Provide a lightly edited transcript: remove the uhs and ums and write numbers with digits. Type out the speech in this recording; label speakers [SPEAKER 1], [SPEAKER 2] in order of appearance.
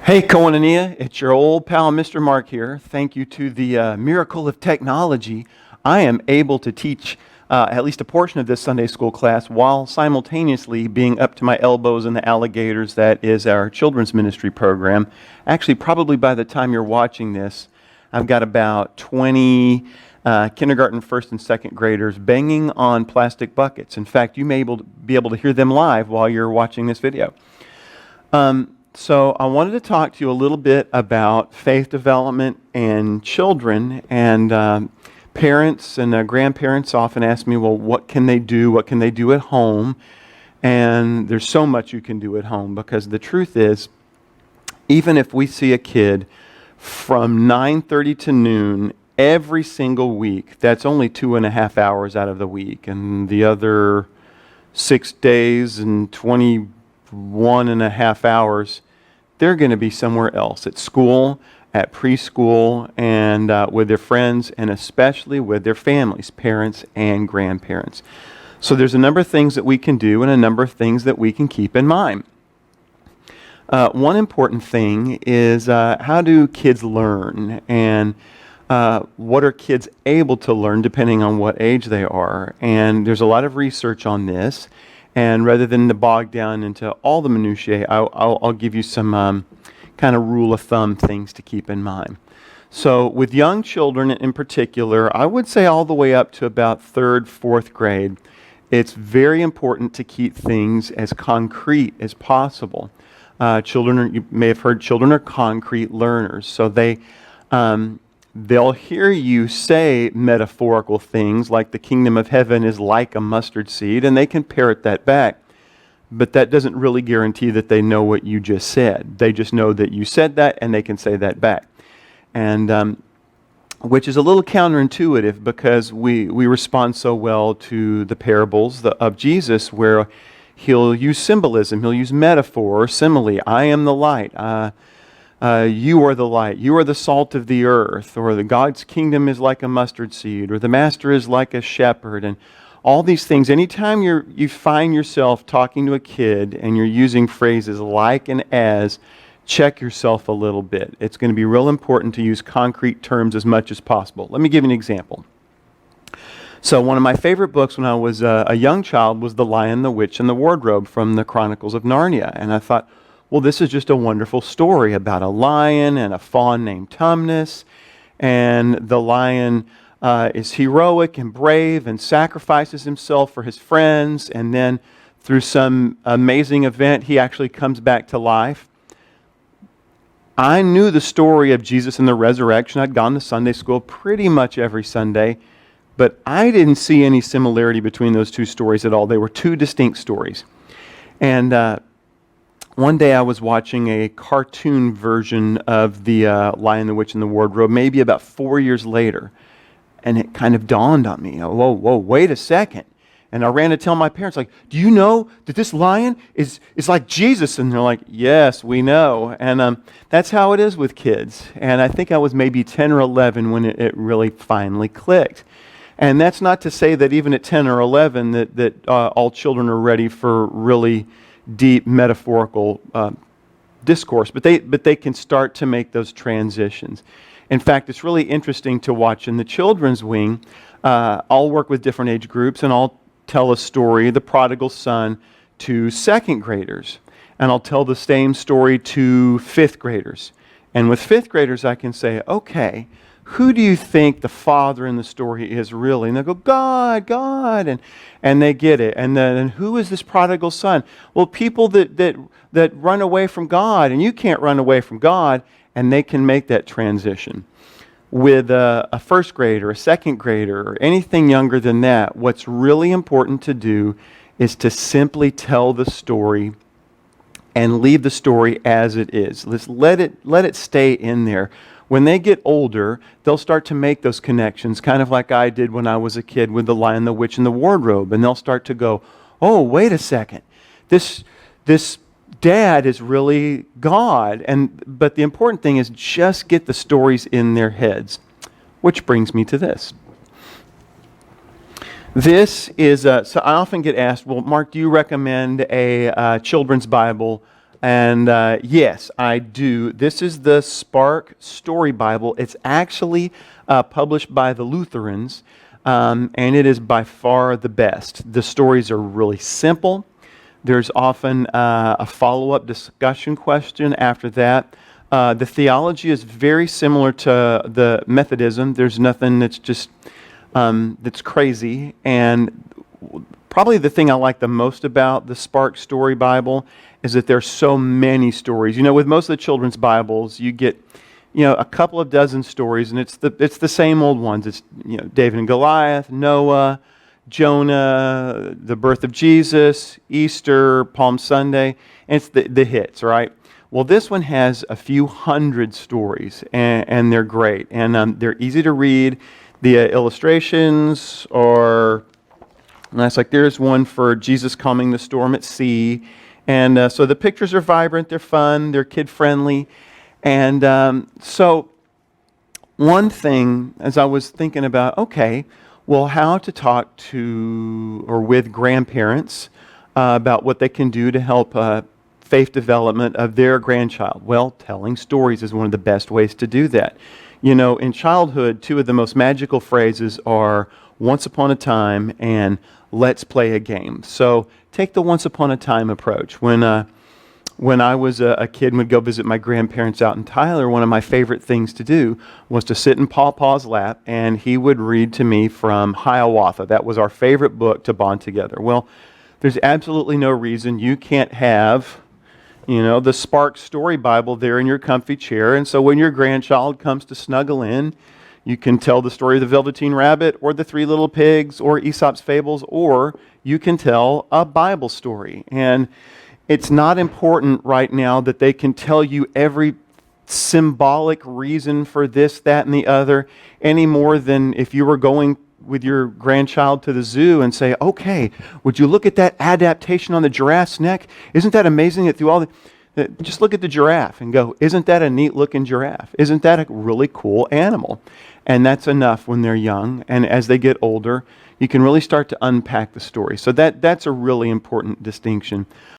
[SPEAKER 1] Hey, Koinonia, it's your old pal, Mr. Mark here. Thank you to the miracle of technology. I am able to teach at least a portion of this Sunday school class while simultaneously being up to my elbows in the alligators that is our children's ministry program. Actually, probably by the time you're watching this, I've got about 20 kindergarten, first and second graders banging on plastic buckets. In fact, you may be able to hear them live while you're watching this video. So I wanted to talk to you a little bit about faith development and children. And parents and grandparents often ask me, well, what can they do? What can they do at home? And there's so much you can do at home, because the truth is, even if we see a kid from 9:30 to noon every single week, that's only 2.5 hours out of the week. And the other 6 days and 21.5 hours, they're going to be somewhere else, at school, at preschool, and with their friends, and especially with their families, parents and grandparents. So there's a number of things that we can do and a number of things that we can keep in mind. One important thing is how do kids learn, and what are kids able to learn depending on what age they are. And there's a lot of research on this. And rather than to bog down into all the minutiae, I'll give you some kind of rule of thumb things to keep in mind. So with young children in particular, I would say all the way up to about 3rd, 4th grade, it's very important to keep things as concrete as possible. You may have heard, children are concrete learners. So they'll hear you say metaphorical things like the kingdom of heaven is like a mustard seed, and they can parrot that back. But that doesn't really guarantee that they know what you just said. They just know that you said that, and they can say that back. And which is a little counterintuitive, because we respond so well to the parables of Jesus, where he'll use symbolism, he'll use metaphor or simile. I am the light. You are the light, you are the salt of the earth, or the God's kingdom is like a mustard seed, or the master is like a shepherd, and all these things. Anytime you find yourself talking to a kid and you're using phrases like and as, check yourself a little bit. It's going to be real important to use concrete terms as much as possible. Let me give you an example. So one of my favorite books when I was a young child was The Lion, the Witch, and the Wardrobe from the Chronicles of Narnia. And I thought, well, this is just a wonderful story about a lion and a fawn named Tumnus. And the lion is heroic and brave and sacrifices himself for his friends. And then through some amazing event, he actually comes back to life. I knew the story of Jesus and the resurrection. I'd gone to Sunday school pretty much every Sunday. But I didn't see any similarity between those two stories at all. They were two distinct stories. And one day I was watching a cartoon version of the Lion, the Witch, and the Wardrobe, maybe about 4 years later. And it kind of dawned on me, whoa, wait a second. And I ran to tell my parents, like, do you know that this lion is like Jesus? And they're like, yes, we know. And that's how it is with kids. And I think I was maybe 10 or 11 when it really finally clicked. And that's not to say that even at 10 or 11 that all children are ready for really deep metaphorical discourse, but they can start to make those transitions. In fact, it's really interesting to watch in the children's wing. I'll work with different age groups, and I'll tell a story, the prodigal son, to 2nd graders, and I'll tell the same story to 5th graders. And with 5th graders, I can say, okay, who do you think the father in the story is really? And they'll go, God, and they get it. And then who is this prodigal son? Well, people that run away from God, and you can't run away from God, and they can make that transition. With a 1st grader, a 2nd grader, or anything younger than that, what's really important to do is to simply tell the story and leave the story as it is. Let's let it stay in there. When they get older, they'll start to make those connections, kind of like I did when I was a kid with The Lion, the Witch, and the Wardrobe. And they'll start to go, oh, wait a second. This dad is really God. But the important thing is just get the stories in their heads. Which brings me to this. This is, so I often get asked, well, Mark, do you recommend a children's Bible And yes, I do. This is the Spark Story Bible. It's actually published by the Lutherans, and it is by far the best. The stories are really simple. There's often a follow-up discussion question after that. The theology is very similar to the Methodism. There's nothing that's just that's crazy. And probably the thing I like the most about the Spark Story Bible is that there's so many stories. You know, with most of the children's Bibles, you get, a couple of dozen stories, and it's the same old ones. It's, David and Goliath, Noah, Jonah, the birth of Jesus, Easter, Palm Sunday, and it's the hits, right? Well, this one has a few hundred stories, and they're great, and they're easy to read. The illustrations are nice. Like there's one for Jesus calming the storm at sea, and so the pictures are vibrant, they're fun, they're kid-friendly, and so one thing, as I was thinking about, okay, well, how to talk to or with grandparents about what they can do to help faith development of their grandchild. Well, telling stories is one of the best ways to do that. In childhood, two of the most magical phrases are once upon a time and let's play a game. So take the once upon a time approach. When I was a kid and would go visit my grandparents out in Tyler, one of my favorite things to do was to sit in Pawpaw's lap, and he would read to me from Hiawatha. That was our favorite book to bond together. Well, there's absolutely no reason you can't have, the Spark Story Bible there in your comfy chair. And so when your grandchild comes to snuggle in, you can tell the story of the Velveteen Rabbit or the Three Little Pigs or Aesop's Fables, or you can tell a Bible story. And it's not important right now that they can tell you every symbolic reason for this, that, and the other, any more than if you were going with your grandchild to the zoo and say, okay, would you look at that adaptation on the giraffe's neck? Isn't that amazing that through all just look at the giraffe and go, isn't that a neat looking giraffe? Isn't that a really cool animal? And that's enough when they're young. And as they get older, you can really start to unpack the story. So that's a really important distinction.